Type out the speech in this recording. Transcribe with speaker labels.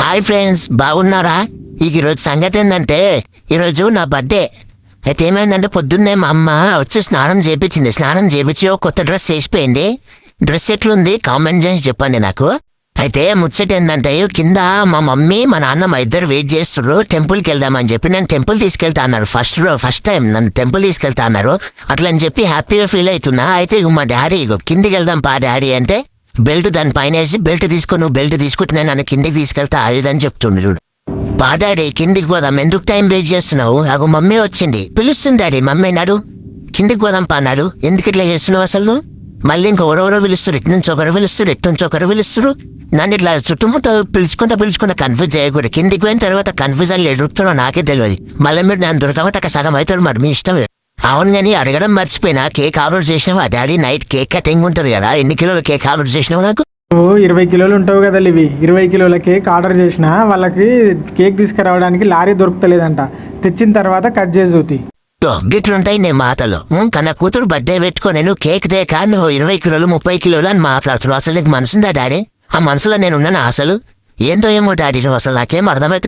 Speaker 1: Hi friends, బాగున్నారా? ఈరోజు సంగతి ఏంటంటే ఈరోజు నా బర్త్డే. అయితే ఏమైందంటే పొద్దున్నే మా అమ్మ వచ్చి స్నానం చేపించి ఒక కొత్త డ్రెస్ వేసిపోయింది. డ్రెస్ ఎట్లుంది కామెంట్ చేసి చెప్పండి నాకు. అయితే ముచ్చట ఏంటంటే కింద మా మమ్మీ మా నాన్న మా ఇద్దరు వెయిట్ చేస్తున్నారు. టెంపుల్కి వెళ్దామని చెప్పి నేను టెంపుల్ తీసుకెళ్తా అన్నారు. ఫస్ట్ టైం నన్ను టెంపుల్ తీసుకెళ్తా అన్నారు. అట్లా అని చెప్పి హ్యాపీగా ఫీల్ అవుతున్నా. అయితే మా డాడీ కిందికి వెళ్దాం పా డాడీ అంటే బెల్ట్ దాని పైన వేసి బెల్ట్ నువ్వు బెల్ట్ తీసుకుంటున్నా నన్ను కిందికి తీసుకెళ్తా అదిదని చెప్తుండ్రు చూడు. పా డాడీ కిందికి పోదాం, ఎందుకు టైం వేస్ట్ చేస్తున్నావు? నాకు మమ్మీ వచ్చింది పిలుస్తుంది. డాడీ మమ్మీ నాడు కిందికి పోదాం పా అన్నాడు. ఎందుకు ఇట్లా చేస్తున్నావు అసలు? మళ్ళీ ఇంకెవరెవరో పిలుస్తారు, ఇటు నుంచి ఒకరు పిలుస్తారు, ఇటు నుంచి ఒకరు పిలుస్తారు. నన్ను ఇట్లా చుట్టుముట్ట పిలుచుకుంటా కన్ఫ్యూజ్ చేయకూడదు. కిందికి పోయిన తర్వాత కన్ఫ్యూజన్ ఎడుగుతున్నావు నాకే తెలియదు. మళ్ళీ మీరు నేను దొరకమంటే అక్కడ సగం అవుతారు. మరి మీ ఇష్టం. అవును కానీ అడగడం మర్చిపోయినా, కేక్ ఆర్డర్ చేసినావా డాడీ? నైట్ కేక్ కటింగ్ ఉంటుంది కదా, ఎన్ని కిలోల కేక్ ఆర్డర్ చేసినావు నాకు?
Speaker 2: 20 కిలోలు ఉంటావు కదా ఇవి. 20 కిలోల కేక్ ఆర్డర్ చేసిన వాళ్ళకి కేక్ తీసుకురావడానికి లారీ దొరుకుతలేదంట. తెచ్చిన తర్వాత కట్ చేసి
Speaker 1: గిట్లుంటాయి నీ మాటలు. కన్నా కూతురు బర్త్డే పెట్టుకో నేను కేక్ దేకా నువ్వు 20 కిలోలు 30 కిలోలు అని మాట్లాడుతున్నావు. అసలు నీకు మనసుందా డాడీ? ఆ మనసులో నేను ఉన్నాను అసలు? ఏందో ఏమో డాడీ నువ్వు అసలు నాకేం అర్థమైతే